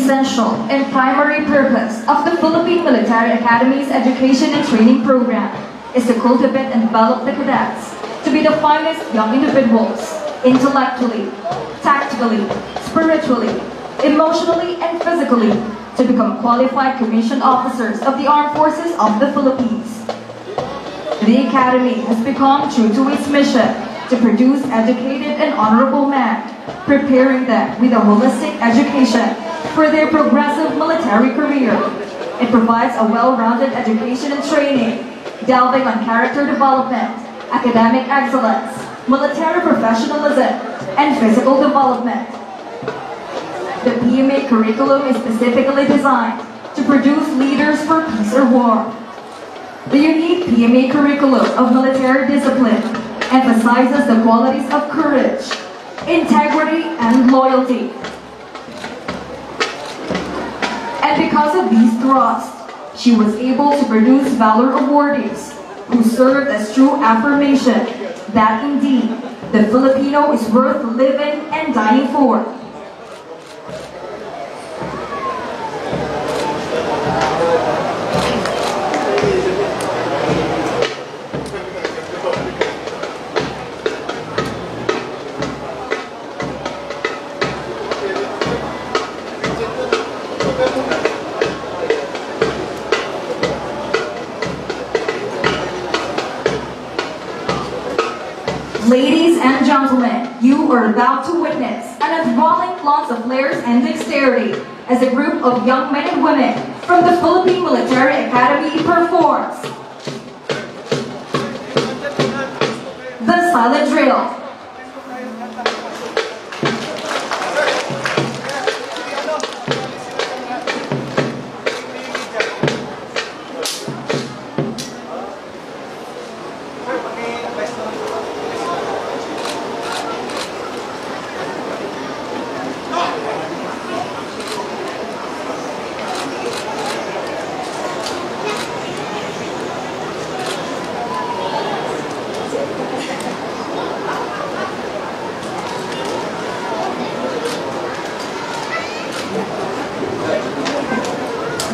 essential and primary purpose of the Philippine Military Academy's education and training program is to cultivate and develop the cadets to be the finest young individuals, intellectually, tactically, spiritually, emotionally, and physically, to become qualified commissioned officers of the Armed Forces of the Philippines. The Academy has become true to its mission to produce educated and honorable men, preparing them with a holistic education for their progressive military career. It provides a well-rounded education and training, delving on character development, academic excellence, military professionalism, and physical development. The PMA curriculum is specifically designed to produce leaders for peace or war. The unique PMA curriculum of military discipline emphasizes the qualities of courage, integrity, and loyalty. And because of these thrusts, she was able to produce valor awardees who served as true affirmation that indeed the Filipino is worth living and dying for. Ladies and gentlemen, you are about to witness an enthralling flaunt of flares and dexterity as a group of young men and women from the Philippine Military Academy performs the silent drill.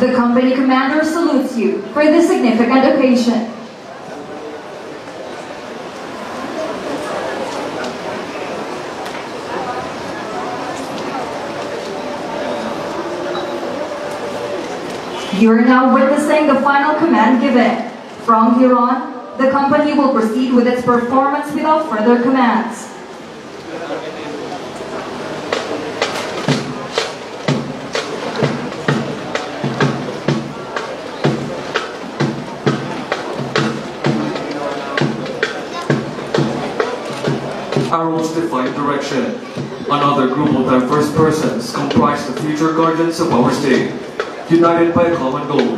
The company commander salutes you for this significant occasion. You are now witnessing the final command given. From here on, the company will proceed with its performance without further commands. Arrows define direction. Another group of diverse persons comprise the future guardians of our state, united by a common goal.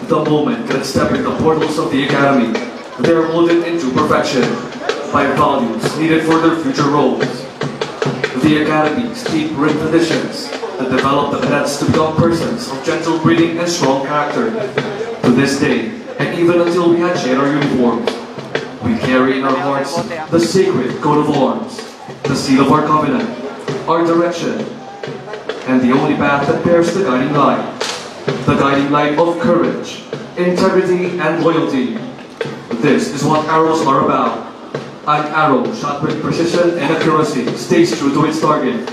The moment cadets step in the portals of the Academy, they are molded into perfection by values needed for their future roles. The Academy's deep written traditions that develop the cadets to become persons of gentle breeding and strong character. To this day, and even until we had shed our uniforms, we carry in our hearts the sacred coat of arms, the seal of our covenant, our direction, and the only path that bears the guiding light of courage, integrity, and loyalty. This is what arrows are about. An arrow shot with precision and accuracy stays true to its target.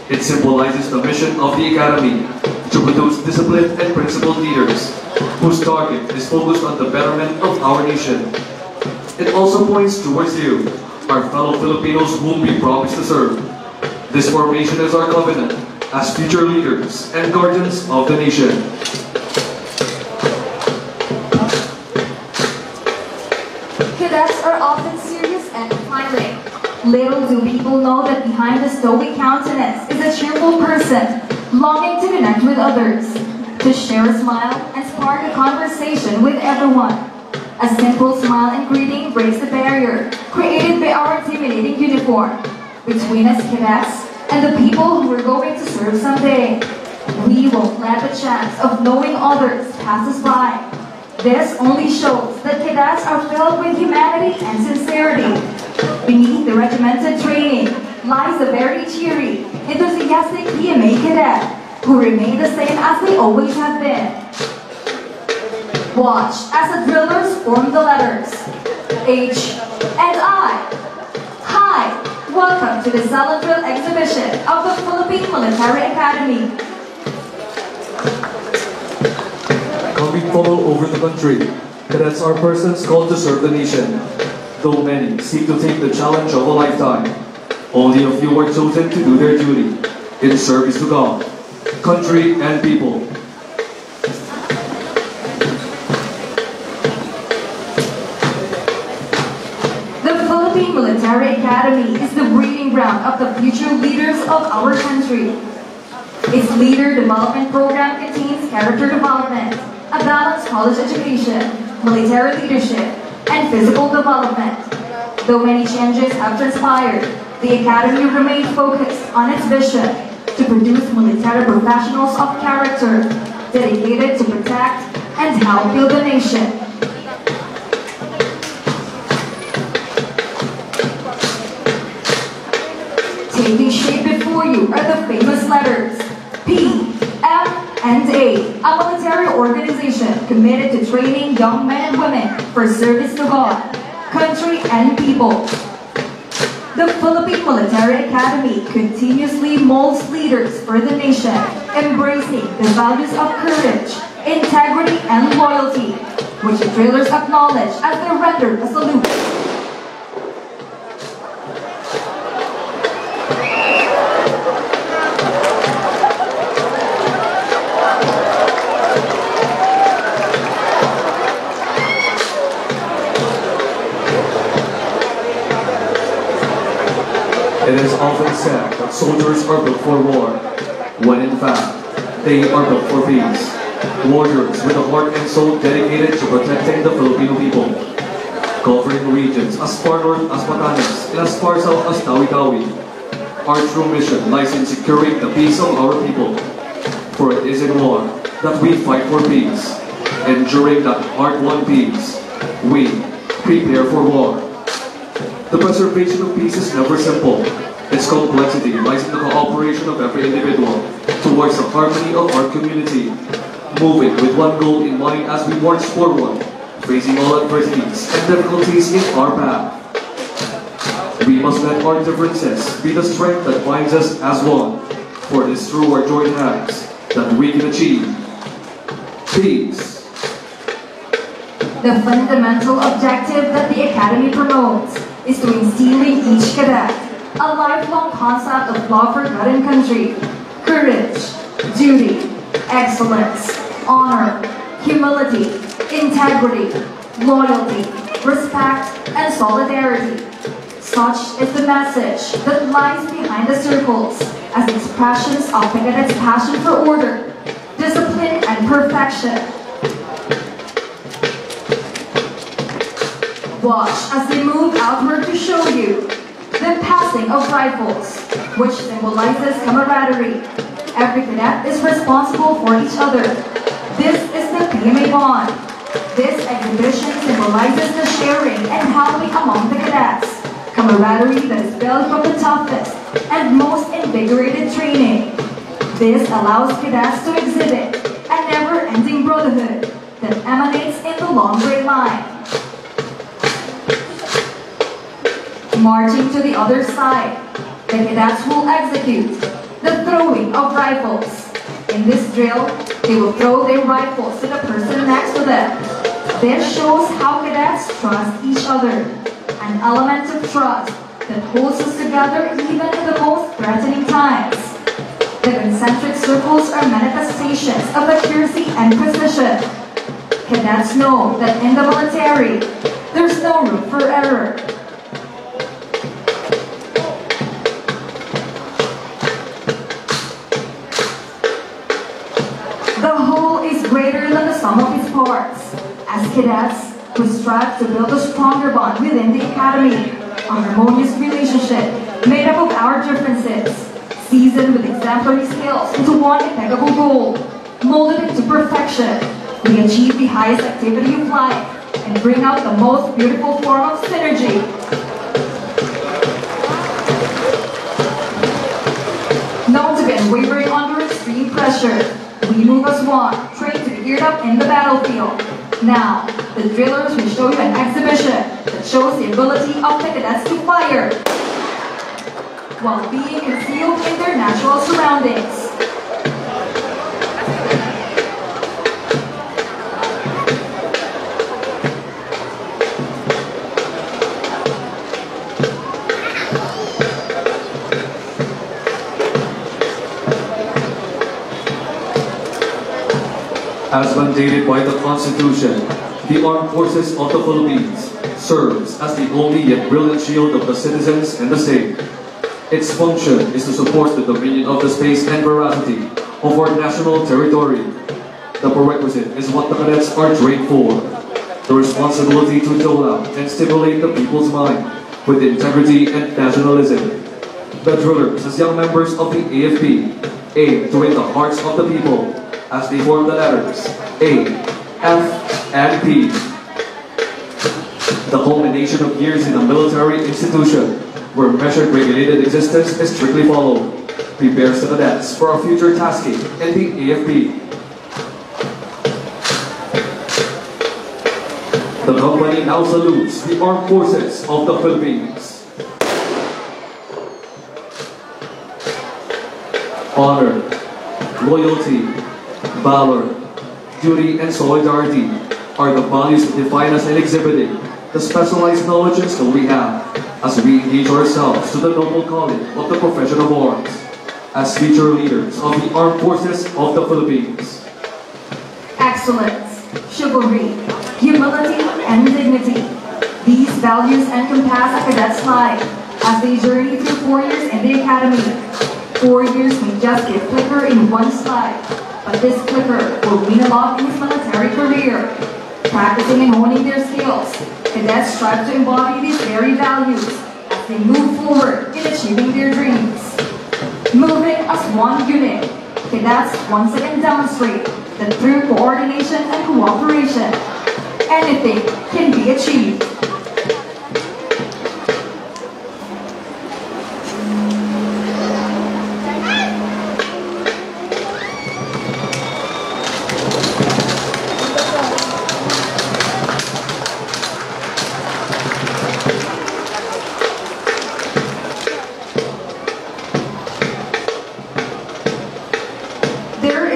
It symbolizes the mission of the Academy to produce disciplined and principled leaders whose target is focused on the betterment of our nation. It also points towards you, our fellow Filipinos whom we promise to serve. This formation is our covenant as future leaders and guardians of the nation. Cadets are often serious and smiling. Little do people know that behind the stoic countenance is a cheerful person longing to connect with others, to share a smile and spark a conversation with everyone. A simple smile and greeting breaks the barrier created by our intimidating uniform between us cadets and the people who are going to serve someday. We won't let the chance of knowing others pass us by. This only shows that cadets are filled with humanity and sincerity. Beneath the regimented training lies a very cheery, enthusiastic PMA cadet who remain the same as they always have been. Watch as the drillers form the letters H and I. Hi, welcome to the Salad Drill exhibition of the Philippine Military Academy. Coming from all over the country, cadets are persons called to serve the nation. Though many seek to take the challenge of a lifetime, only a few are chosen to do their duty in service to God, country, and people. The Philippine Military Academy is the breeding ground of the future leaders of our country. Its leader development program contains character development, a balanced college education, military leadership, and physical development. Though many changes have transpired, the Academy remained focused on its vision to produce military professionals of character, dedicated to protect and help build the nation. Taking shape before you are the famous letters P, M, and A, a military organization committed to training young men and women for service to God, country, and people. The Philippine Military Academy continuously molds leaders for the nation, embracing the values of courage, integrity, and loyalty, which the drillers acknowledge as they render a salute. It is often said that soldiers are built for war, when in fact, they are built for peace. Warriors with a heart and soul dedicated to protecting the Filipino people. Covering regions as far north as Batanes and as far south as Tawi-Tawi. Our true mission lies in securing the peace of our people. For it is in war that we fight for peace. And during that hard-won peace, we prepare for war. The preservation of peace is never simple. Its complexity lies in the cooperation of every individual towards the harmony of our community, moving with one goal in mind as we march forward, facing all adversities and difficulties in our path. We must let our differences be the strength that binds us as one, for it is through our joint hands that we can achieve peace. The fundamental objective that the Academy promotes is to instill in each cadet a lifelong concept of love for God and country, courage, duty, excellence, honor, humility, integrity, loyalty, respect, and solidarity. Such is the message that lies behind the circles as expressions of the cadets' passion for order, discipline, and perfection. Watch as they move outward to show you the passing of rifles, which symbolizes camaraderie. Every cadet is responsible for each other. This is the PMA bond. This exhibition symbolizes the sharing and helping among the cadets, camaraderie that is built from the toughest and most invigorated training. This allows cadets to exhibit a never-ending brotherhood that emanates in the long gray line. Marching to the other side, the cadets will execute the throwing of rifles. In this drill, they will throw their rifles to the person next to them. This shows how cadets trust each other, an element of trust that holds us together even in the most threatening times. The concentric circles are manifestations of accuracy and precision. Cadets know that in the military, there's no room for error. The whole is greater than the sum of its parts. As cadets, we strive to build a stronger bond within the Academy, a harmonious relationship made up of our differences, seasoned with exemplary skills into one impeccable goal, molded into perfection. We achieve the highest activity of life and bring out the most beautiful form of synergy. Known to be unwavering under extreme pressure, pressure. We move as one, trained to be geared up in the battlefield. Now, the drillers will show you an exhibition that shows the ability of the cadets to fire while being concealed in their natural surroundings. As mandated by the Constitution, the Armed Forces of the Philippines serves as the only yet brilliant shield of the citizens and the state. Its function is to support the dominion of the space and veracity of our national territory. The prerequisite is what the cadets are trained for: the responsibility to dole out and stimulate the people's mind with integrity and nationalism. The drillers, as young members of the AFP, aim to win the hearts of the people as they form the letters A, F, and P. The culmination of years in a military institution where measured regulated existence is strictly followed prepares the cadets for a future tasking in the AFP. The company now salutes the Armed Forces of the Philippines. Honor, loyalty, valor, duty, and solidarity are the values that define us in exhibiting the specialized knowledges that we have as we engage ourselves to the noble calling of the profession of arms as future leaders of the Armed Forces of the Philippines. Excellence, chivalry, humility, and dignity. These values encompass a cadet's life as they journey through 4 years in the academy. 4 years may just be a flicker in one's life, but this flicker will mean a lot in his military career. Practicing and honing their skills, cadets strive to embody these very values as they move forward in achieving their dreams. Moving as one unit, cadets once again demonstrate that through coordination and cooperation, anything can be achieved.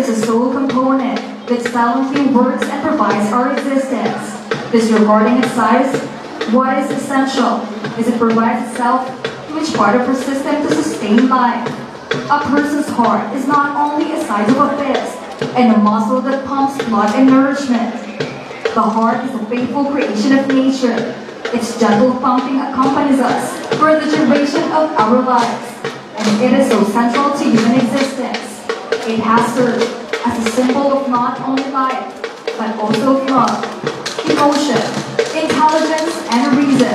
Soul component that silently works and provides our existence. Disregarding its size, what is essential is it provides itself to each part of our system to sustain life. A person's heart is not only a size of a fist and a muscle that pumps blood and nourishment. The heart is a faithful creation of nature. Its gentle pumping accompanies us for the duration of our lives, and it is so central to human existence. It has served as a symbol of not only life, but also of love, emotion, intelligence, and reason.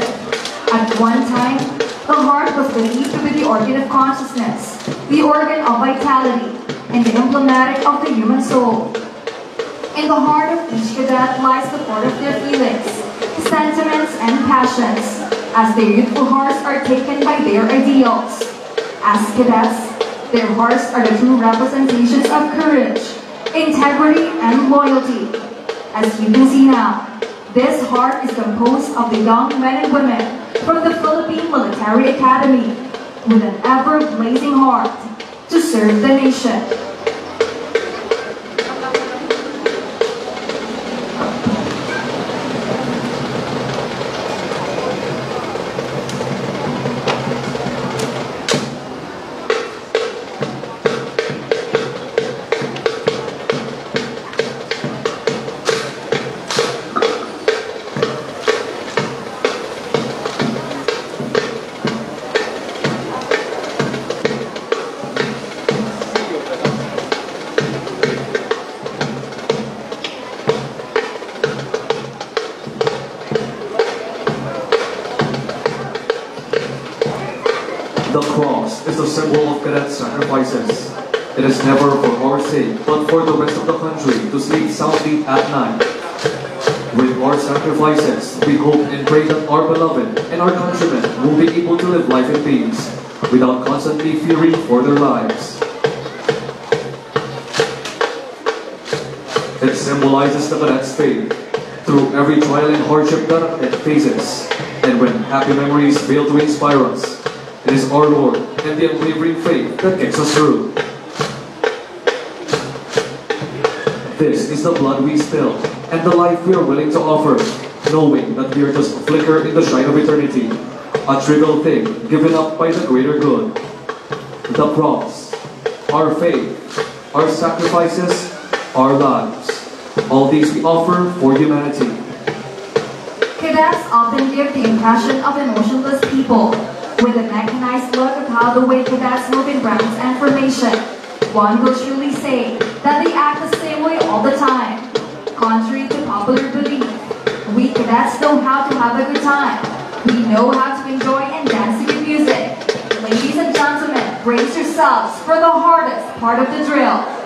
At one time, the heart was believed to be the organ of consciousness, the organ of vitality, and the emblematic of the human soul. In the heart of each cadet lies the part of their feelings, sentiments, and passions, as their youthful hearts are taken by their ideals. As cadets, their hearts are the true representations of courage, integrity, and loyalty. As you can see now, this heart is composed of the young men and women from the Philippine Military Academy with an ever-blazing heart to serve the nation. The cross is the symbol of cadet sacrifices. It is never for our sake, but for the rest of the country to sleep soundly at night. With our sacrifices, we hope and pray that our beloved and our countrymen will be able to live life in peace, without constantly fearing for their lives. It symbolizes the cadet's faith through every trial and hardship that it faces. And when happy memories fail to inspire us, it is our Lord and the unwavering faith that gets us through. This is the blood we spill and the life we are willing to offer, knowing that we are just a flicker in the shine of eternity, a trivial thing given up by the greater good. The cross, our faith, our sacrifices, our lives, all these we offer for humanity. Cadets often give the impression of emotionless people, with a mechanized look of how the way cadets move in ranks and formation. One will truly say that they act the same way all the time. Contrary to popular belief, we cadets know how to have a good time. We know how to enjoy and dance to music. Ladies and gentlemen, brace yourselves for the hardest part of the drill.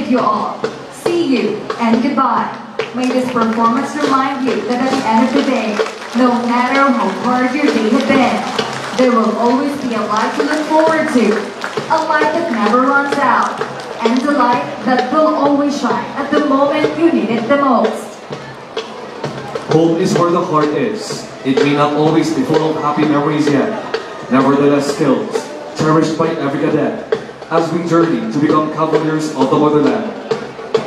You all. See you and goodbye. May this performance remind you that at the end of the day, no matter how hard your day had been, there will always be a light to look forward to, a light that never runs out, and a light that will always shine at the moment you need it the most. Home is where the heart is. It may not always be full of happy memories yet, nevertheless skills, cherished by every cadet, as we journey to become cavaliers of the motherland.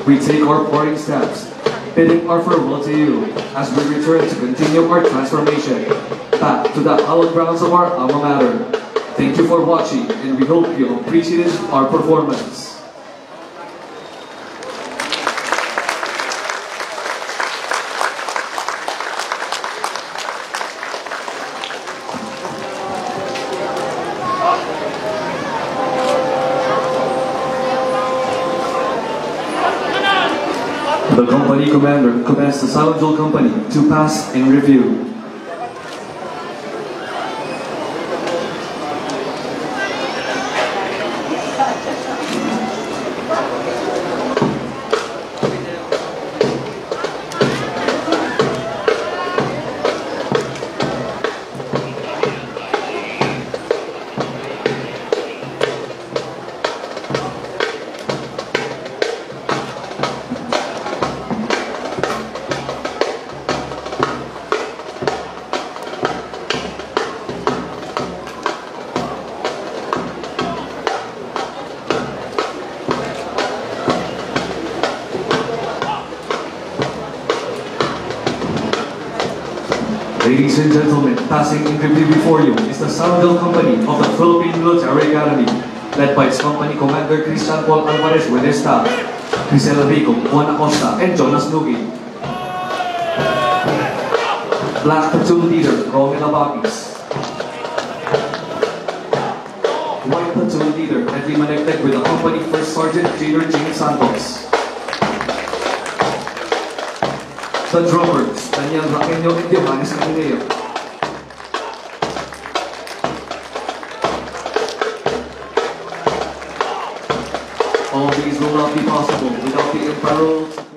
We take our parting steps, bidding our farewell to you as we return to continue our transformation back to the hallowed grounds of our alma mater. Thank you for watching, and we hope you appreciated our performance. The company commander commands the Silent Jewel Company to pass in review. Ladies and gentlemen, passing in review before you is the Soundel Company of the Philippine Military Academy, led by its company commander Christian Paul Alvarez with his staff, Crisela Rico, Juan Acosta, and Jonas Nugi. Black Platoon Leader, Romel Abapis. White Platoon Leader, Henry Manectec with the company First Sergeant Junior James Santos. The drummers, Daniel Raqueño and Johannes Camineo. All these will not be possible without the imperiled